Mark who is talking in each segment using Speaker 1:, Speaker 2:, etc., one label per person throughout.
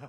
Speaker 1: Hello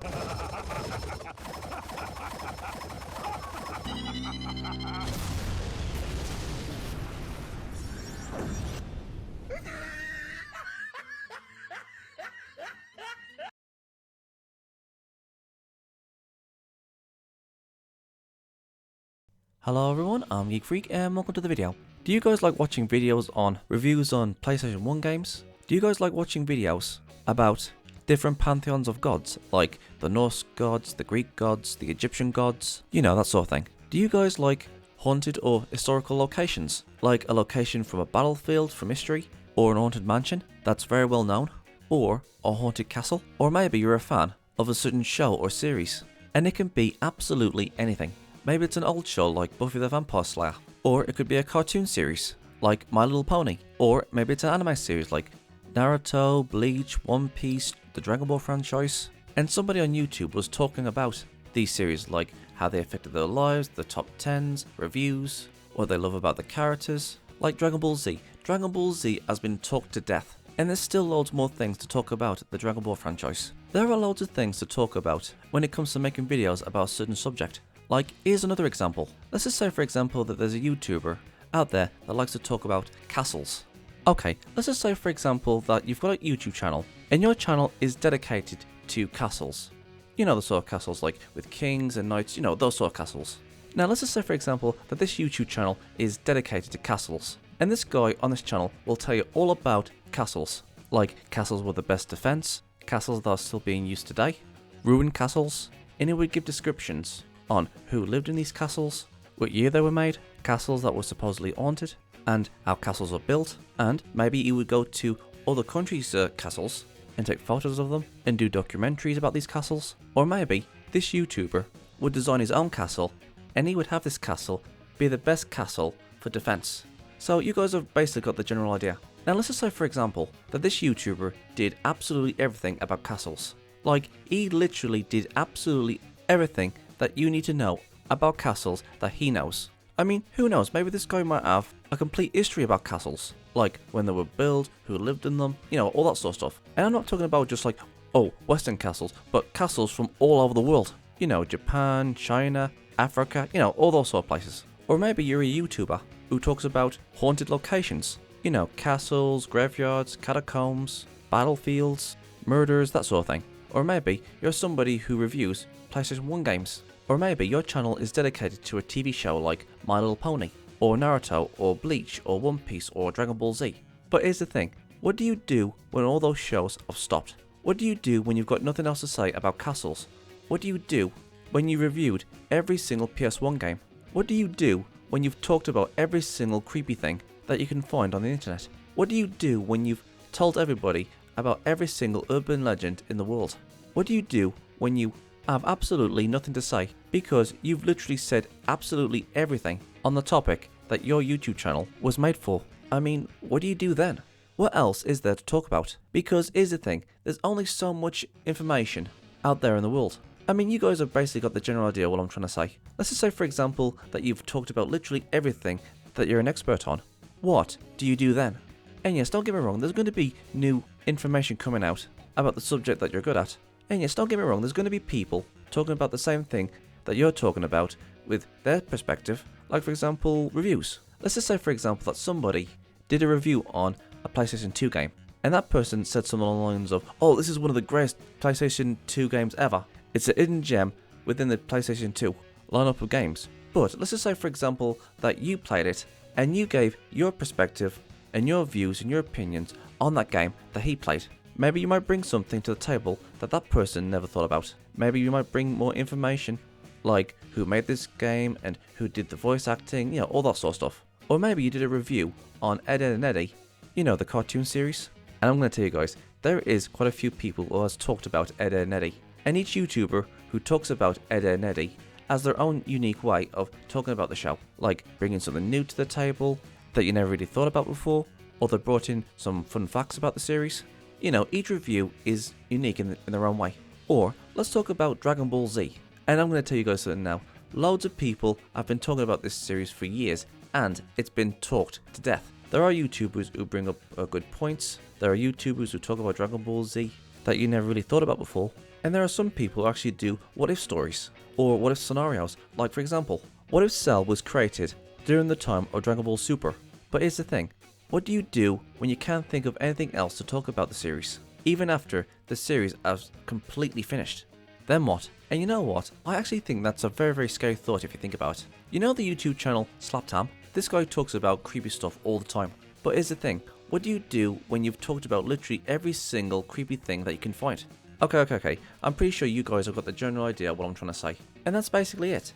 Speaker 1: everyone, I'm Geek Freak and welcome to the video. Do you guys like watching videos on reviews on PlayStation 1 games? Do you guys like watching videos about different pantheons of gods, like the Norse gods, the Greek gods, the Egyptian gods, you know, that sort of thing? Do you guys like haunted or historical locations, like a location from a battlefield from history, or an haunted mansion that's very well known, or a haunted castle? Or maybe you're a fan of a certain show or series, and it can be absolutely anything. Maybe it's an old show like Buffy the Vampire Slayer, or it could be a cartoon series like My Little Pony, or maybe it's an anime series like Naruto, Bleach, One Piece, the Dragon Ball franchise. And somebody on YouTube was talking about these series, like how they affected their lives, the top 10s, reviews, what they love about the characters, like Dragon Ball Z. Dragon Ball Z has been talked to death, and there's still loads more things to talk about the Dragon Ball franchise. There are loads of things to talk about when it comes to making videos about a certain subject. Like, here's another example. Let's just say, for example, that there's a YouTuber out there that likes to talk about castles. Okay, let's just say, for example, that you've got a YouTube channel, and your channel is dedicated to castles. You know, the sort of castles like with kings and knights, you know, those sort of castles. Now, let's just say, for example, that this YouTube channel is dedicated to castles. And this guy on this channel will tell you all about castles. Like, castles with the best defense, castles that are still being used today, ruined castles, and he would give descriptions on who lived in these castles, what year they were made, castles that were supposedly haunted, and how castles are built, and maybe he would go to other countries' castles and take photos of them and do documentaries about these castles. Or maybe this YouTuber would design his own castle, and he would have this castle be the best castle for defense. So you guys have basically got the general idea. Now let's just say, for example, that this YouTuber did absolutely everything about castles. Like, he literally did absolutely everything that you need to know about castles that he knows. I mean, who knows, maybe this guy might have a complete history about castles, like when they were built, who lived in them, you know, all that sort of stuff. And I'm not talking about just like, oh, Western castles, but castles from all over the world. You know, Japan, China, Africa, you know, all those sort of places. Or maybe you're a YouTuber who talks about haunted locations. You know, castles, graveyards, catacombs, battlefields, murders, that sort of thing. Or maybe you're somebody who reviews PlayStation 1 games. Or maybe your channel is dedicated to a TV show like My Little Pony, or Naruto, or Bleach, or One Piece, or Dragon Ball Z. But here's the thing, what do you do when all those shows have stopped? What do you do when you've got nothing else to say about castles? What do you do when you reviewed every single PS1 game? What do you do when you've talked about every single creepy thing that you can find on the internet? What do you do when you've told everybody about every single urban legend in the world? What do you do when you have absolutely nothing to say because you've literally said absolutely everything on the topic that your YouTube channel was made for? I mean, what do you do then? What else is there to talk about? Because here's the thing, there's only so much information out there in the world. I mean, you guys have basically got the general idea of what I'm trying to say. Let's just say, for example, that you've talked about literally everything that you're an expert on. What do you do then? And yes, don't get me wrong, there's going to be new information coming out about the subject that you're good at. And yes, don't get me wrong, there's going to be people talking about the same thing that you're talking about with their perspective, like for example, reviews. Let's just say, for example, that somebody did a review on a PlayStation 2 game, and that person said something along the lines of, oh, this is one of the greatest PlayStation 2 games ever. It's a hidden gem within the PlayStation 2 lineup of games. But let's just say, for example, that you played it, and you gave your perspective and your views and your opinions on that game that he played. Maybe you might bring something to the table that that person never thought about. Maybe you might bring more information, like who made this game and who did the voice acting, you know, all that sort of stuff. Or maybe you did a review on Ed, Edd n Eddy, you know, the cartoon series. And I'm going to tell you guys, there is quite a few people who has talked about Ed, Edd n Eddy. And each YouTuber who talks about Ed, Edd n Eddy has their own unique way of talking about the show. Like bringing something new to the table that you never really thought about before, or they brought in some fun facts about the series. You know, each review is unique in their own way. Or, let's talk about Dragon Ball Z. And I'm going to tell you guys something now. Loads of people have been talking about this series for years, and it's been talked to death. There are YouTubers who bring up good points. There are YouTubers who talk about Dragon Ball Z that you never really thought about before. And there are some people who actually do what if stories, or what if scenarios, like for example, what if Cell was created during the time of Dragon Ball Super? But here's the thing, what do you do when you can't think of anything else to talk about the series, even after the series has completely finished? Then what? And you know what, I actually think that's a very scary thought if you think about it. You know the YouTube channel Slaptam? This guy talks about creepy stuff all the time. But here's the thing, what do you do when you've talked about literally every single creepy thing that you can find? Okay, I'm pretty sure you guys have got the general idea of what I'm trying to say. And that's basically it.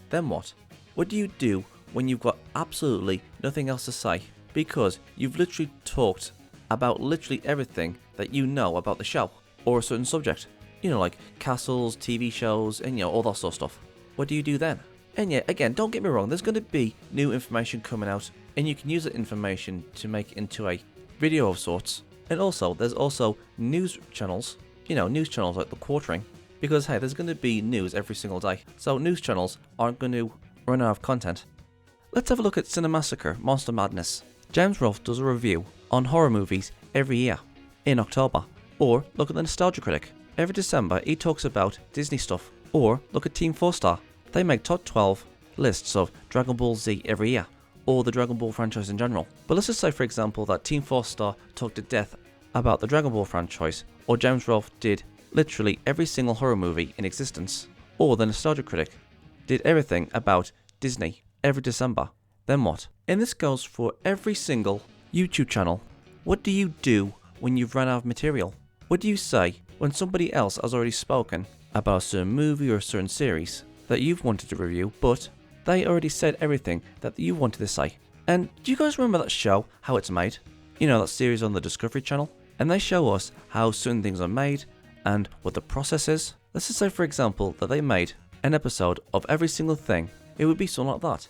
Speaker 1: Then what? What do you do when you've got absolutely nothing else to say? Because you've literally talked about literally everything that you know about the show, or a certain subject. You know, like castles, TV shows, and you know, all that sort of stuff. What do you do then? And yeah, again, don't get me wrong, there's going to be new information coming out, and you can use that information to make into a video of sorts. And also, there's also news channels, you know, news channels like the Quartering, because hey, there's going to be news every single day, so news channels aren't going to run out of content. Let's have a look at Cinemassacre Monster Madness. James Rolfe does a review on horror movies every year, in October. Or look at the Nostalgia Critic. Every December he talks about Disney stuff. Or look at Team 4-Star. They make top 12 lists of Dragon Ball Z every year, or the Dragon Ball franchise in general. But let's just say for example that Team 4-Star talked to death about the Dragon Ball franchise, or James Rolfe did literally every single horror movie in existence, or the Nostalgia Critic did everything about Disney every December. Then what? And this goes for every single YouTube channel. What do you do when you've run out of material? What do you say when somebody else has already spoken about a certain movie or a certain series that you've wanted to review, but they already said everything that you wanted to say? And do you guys remember that show, How It's Made? You know, that series on the Discovery Channel? And they show us how certain things are made and what the process is. Let's just say for example that they made an episode of every single thing. It would be something like that.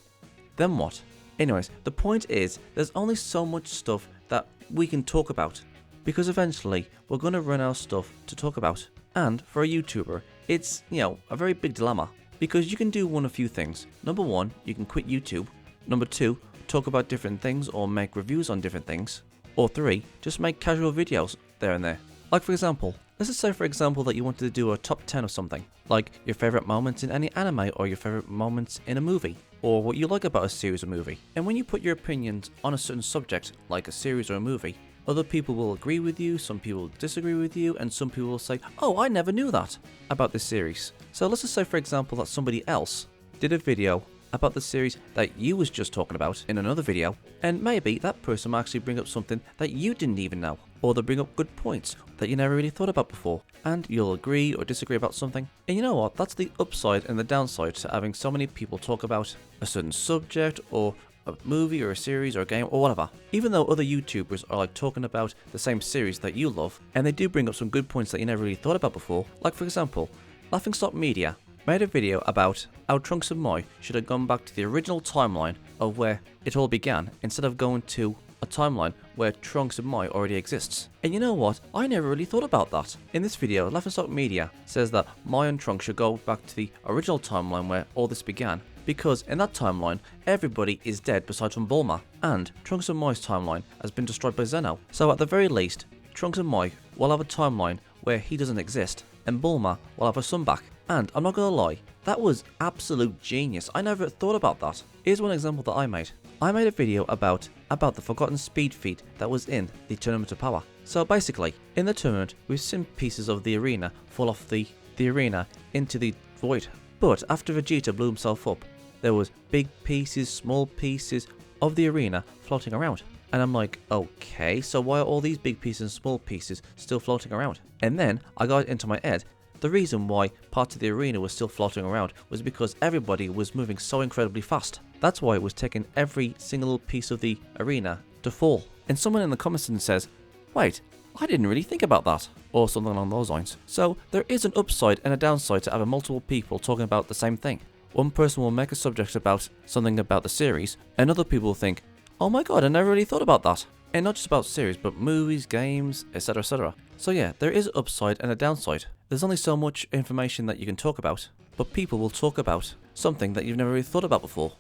Speaker 1: Then what? Anyways, the point is there's only so much stuff that we can talk about, because eventually we're going to run out of stuff to talk about. And for a YouTuber, it's, you know, a very big dilemma, because you can do one of few things. Number one, you can quit YouTube. Number two, talk about different things or make reviews on different things. Or three, just make casual videos there and there. Like for example, let's just say for example that you wanted to do a top 10 of something, like your favorite moments in any anime or your favorite moments in a movie, or what you like about a series or movie. And when you put your opinions on a certain subject, like a series or a movie, other people will agree with you, some people will disagree with you, and some people will say, oh, I never knew that about this series. So let's just say for example that somebody else did a video about the series that you was just talking about in another video, and maybe that person might actually bring up something that you didn't even know, or they'll bring up good points that you never really thought about before, and you'll agree or disagree about something. And you know what, that's the upside and the downside to having so many people talk about a certain subject or a movie or a series or a game or whatever. Even though other YouTubers are like talking about the same series that you love, and they do bring up some good points that you never really thought about before. Like for example, Laughingstock Media made a video about how Trunks and Moi should have gone back to the original timeline of where it all began, instead of going to a timeline where Trunks and Moi already exists. And you know what? I never really thought about that. In this video, Laughingstock Media says that Moi and Trunks should go back to the original timeline where all this began, because in that timeline, everybody is dead besides from Bulma, and Trunks and Moi's timeline has been destroyed by Zeno. So at the very least, Trunks and Moi will have a timeline where he doesn't exist, and Bulma will have her son back. And I'm not gonna lie, that was absolute genius. I never thought about that. Here's one example that I made. I made a video about the forgotten speed feat that was in the Tournament of Power. So basically, in the tournament, we've seen pieces of the arena fall off the arena into the void. But after Vegeta blew himself up, there was big pieces, small pieces of the arena floating around. And I'm like, okay, so why are all these big pieces and small pieces still floating around? And then I got into my head, the reason why parts of the arena was still floating around was because everybody was moving so incredibly fast. That's why it was taking every single piece of the arena to fall. And someone in the comments says, wait, I didn't really think about that, or something along those lines. So there is an upside and a downside to having multiple people talking about the same thing. One person will make a subject about something about the series, and other people will think, oh my god, I never really thought about that. And not just about series, but movies, games, etc, etc. So yeah, there is an upside and a downside. There's only so much information that you can talk about, but people will talk about something that you've never really thought about before.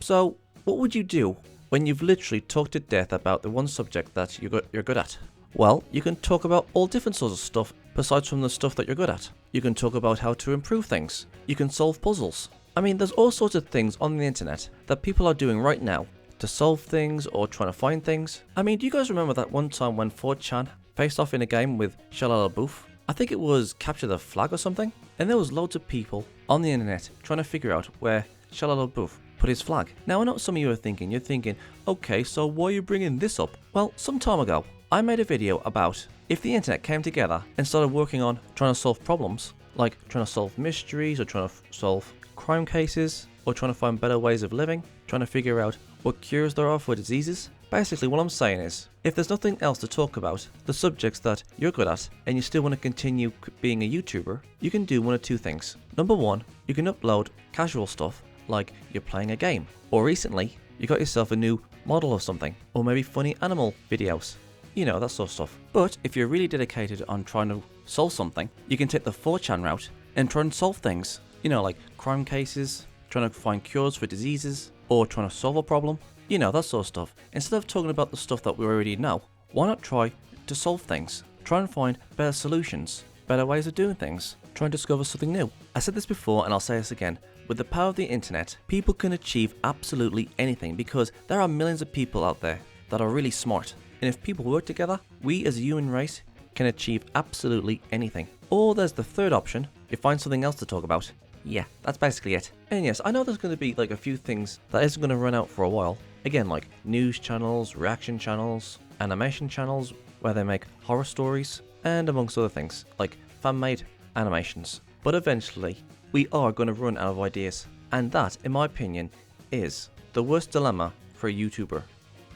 Speaker 1: So what would you do when you've literally talked to death about the one subject that you're good at? Well, you can talk about all different sorts of stuff besides from the stuff that you're good at. You can talk about how to improve things. You can solve puzzles. I mean, there's all sorts of things on the internet that people are doing right now to solve things or trying to find things. I mean, do you guys remember that one time when 4chan faced off in a game with Shalalaboof? I think it was Capture the Flag or something? And there was loads of people on the internet trying to figure out where Shalalaboof put his flag. Now I know what some of you are thinking. You're thinking, okay, so why are you bringing this up? Well, some time ago, I made a video about if the internet came together and started working on trying to solve problems, like trying to solve mysteries or trying to solve crime cases, or trying to find better ways of living, trying to figure out what cures there are for diseases. Basically, what I'm saying is, if there's nothing else to talk about, the subjects that you're good at, and you still want to continue being a YouTuber, you can do one of two things. Number one, you can upload casual stuff, like you're playing a game, or recently, you got yourself a new model of something, or maybe funny animal videos. You know, that sort of stuff. But if you're really dedicated on trying to solve something, you can take the 4chan route and try and solve things. You know, like crime cases, trying to find cures for diseases, or trying to solve a problem. You know, that sort of stuff. Instead of talking about the stuff that we already know, why not try to solve things? Try and find better solutions, better ways of doing things. Try and discover something new. I said this before and I'll say this again. With the power of the internet, people can achieve absolutely anything because there are millions of people out there that are really smart. And if people work together, we as a human race can achieve absolutely anything. Or there's the third option, you find something else to talk about. Yeah, that's basically it. And yes, I know there's going to be like a few things that isn't going to run out for a while. Again, like news channels, reaction channels, animation channels where they make horror stories, and amongst other things, like fan-made animations. But eventually, we are going to run out of ideas. And that, in my opinion, is the worst dilemma for a YouTuber.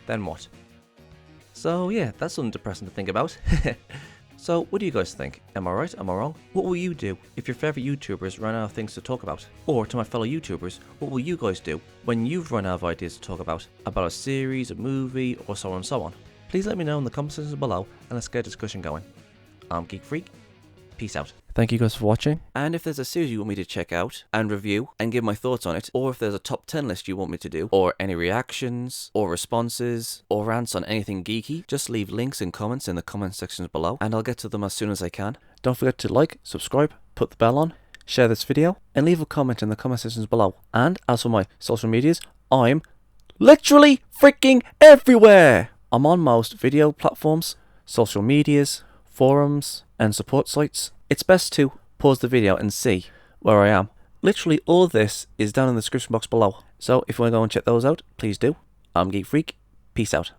Speaker 1: Then what? So yeah, that's something depressing to think about. So what do you guys think? Am I right? Am I wrong? What will you do if your favourite YouTubers run out of things to talk about? Or to my fellow YouTubers, what will you guys do when you've run out of ideas to talk about a series, a movie, or so on and so on? Please let me know in the comment sections below and let's get a discussion going. I'm Geek Freak. Peace out. Thank you guys for watching. And if there's a series you want me to check out and review and give my thoughts on it, or if there's a top 10 list you want me to do, or any reactions, or responses, or rants on anything geeky, just leave links and comments in the comment sections below, and I'll get to them as soon as I can. Don't forget to like, subscribe, put the bell on, share this video, and leave a comment in the comment sections below. And as for my social medias, I'm literally freaking everywhere! I'm on most video platforms, social medias, forums, and support sites. It's best to pause the video and see where I am. Literally all this is down in the description box below. So if you want to go and check those out, please do. I'm Geek Freak. Peace out.